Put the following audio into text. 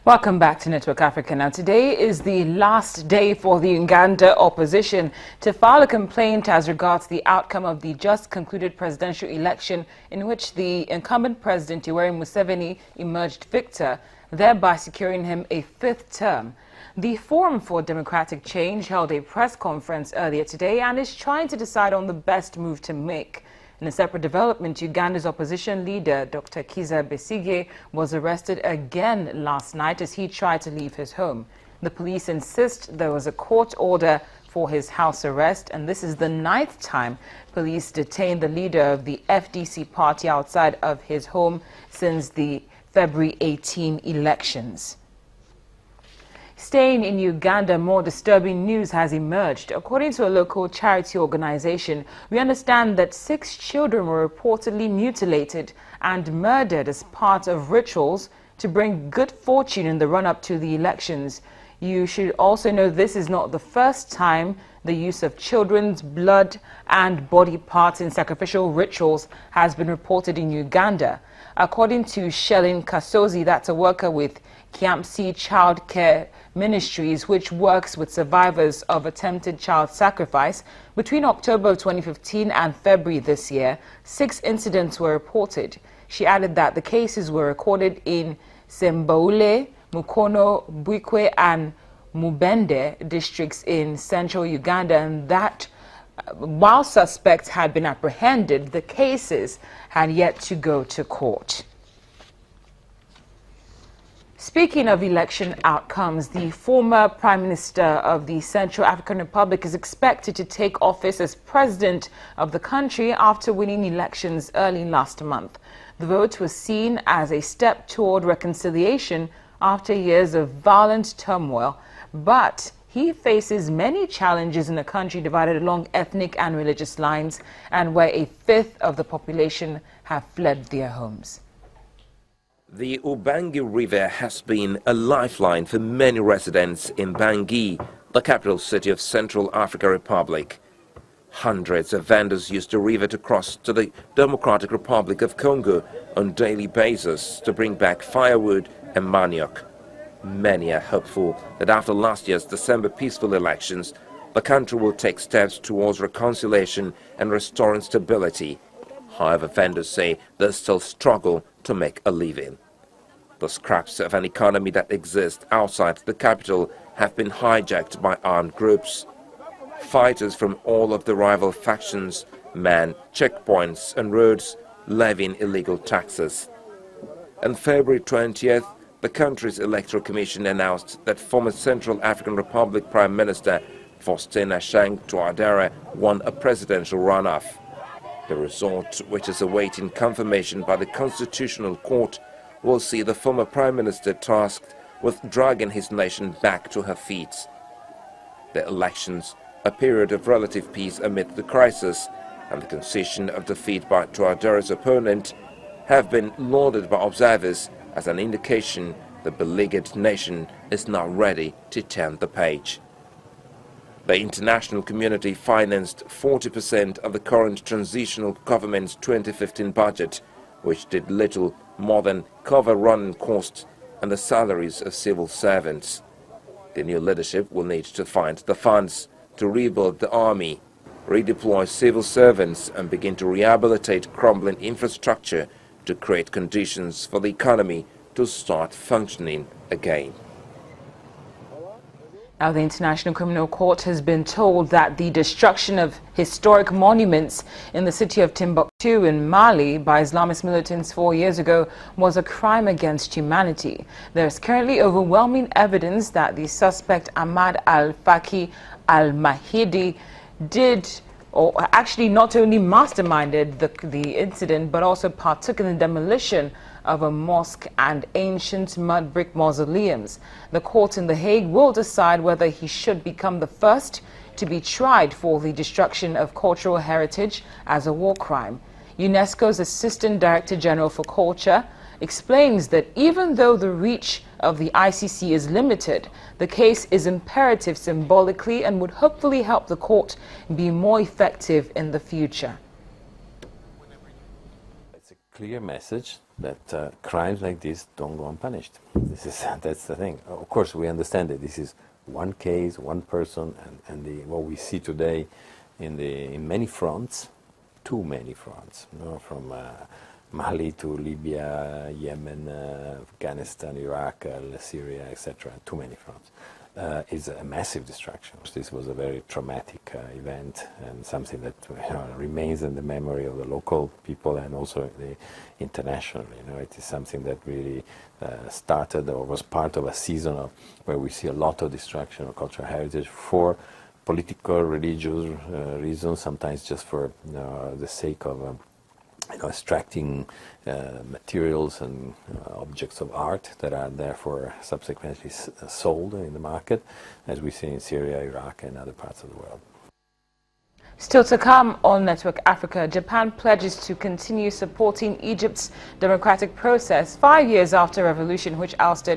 Welcome back to Network Africa. Now, today is the last day for the Uganda opposition to file a complaint as regards the outcome of the just concluded presidential election in which the incumbent president Yoweri Museveni emerged victor, thereby securing him a fifth term. The Forum for Democratic Change held a press conference earlier today and is trying to decide on the best move to make. In a separate development, Uganda's opposition leader, Dr. Kizza Besigye, was arrested again last night as he tried to leave his home. The police insist there was a court order for his house arrest, and this is the 9th time police detained the leader of the FDC party outside of his home since the February 18 elections. Staying in Uganda, more disturbing news has emerged. According to a local charity organization, we understand that 6 children were reportedly mutilated and murdered as part of rituals to bring good fortune in the run-up to the elections. You should also know this is not the first time the use of children's blood and body parts in sacrificial rituals has been reported in Uganda. According to Shelin Kasozi, that's a worker with Kiamsi Child Care Ministries, which works with survivors of attempted child sacrifice, between October 2015 and February this year, 6 incidents were reported. She added that the cases were recorded in Sembaule, Mukono, Bwikwe and Mubende districts in central Uganda, and that while suspects had been apprehended, the cases had yet to go to court. Speaking of election outcomes, the former Prime Minister of the Central African Republic is expected to take office as president of the country after winning elections early last month. The vote was seen as a step toward reconciliation after years of violent turmoil, but he faces many challenges in a country divided along ethnic and religious lines and where a fifth of the population have fled their homes. The Ubangi River has been a lifeline for many residents in Bangui, the capital city of Central African Republic. Hundreds of vendors use the river to cross to the Democratic Republic of Congo on a daily basis to bring back firewood and manioc. Many are hopeful that after last year's December peaceful elections, the country will take steps towards reconciliation and restoring stability. However, vendors say they still struggle to make a living. The scraps of an economy that exists outside the capital have been hijacked by armed groups. Fighters from all of the rival factions man checkpoints and roads, levying illegal taxes. On February 20th, the country's Electoral Commission announced that former Central African Republic Prime Minister Faustin Archange Touadéra won a presidential runoff. The result, which is awaiting confirmation by the Constitutional Court, will see the former Prime Minister tasked with dragging his nation back to her feet. The elections, a period of relative peace amid the crisis, and the concession of defeat by Touadéra's opponent, have been lauded by observers as an indication the beleaguered nation is now ready to turn the page. The international community financed 40% of the current transitional government's 2015 budget, which did little more than cover running costs and the salaries of civil servants. The new leadership will need to find the funds to rebuild the army, redeploy civil servants and begin to rehabilitate crumbling infrastructure to create conditions for the economy to start functioning again. Now, the International Criminal Court has been told that the destruction of historic monuments in the city of Timbuktu in Mali by Islamist militants 4 years ago was a crime against humanity. There is currently overwhelming evidence that the suspect Ahmad al-Faki al-Mahidi did, or actually not only masterminded the incident, but also partook in the demolition of a mosque and ancient mud brick mausoleums. The court in The Hague will decide whether he should become the first to be tried for the destruction of cultural heritage as a war crime. UNESCO's Assistant Director General for Culture explains that even though the reach of the ICC is limited, the case is imperative symbolically and would hopefully help the court be more effective in the future. clear message that crimes like this don't go unpunished. That's the thing. Of course, we understand that this is one case, one person, and what we see today in many fronts, too many fronts, from Mali to Libya, Yemen, Afghanistan, Iraq, Syria, etc. Too many fronts. Is a massive destruction. This was a very traumatic event and something that remains in the memory of the local people and also internationally. It is something that really started or was part of a season where we see a lot of destruction of cultural heritage for political, religious reasons, sometimes just for the sake of extracting materials and objects of art that are therefore subsequently sold in the market, as we see in Syria, Iraq, and other parts of the world. Still to come on Network Africa, Japan pledges to continue supporting Egypt's democratic process 5 years after a revolution which ousted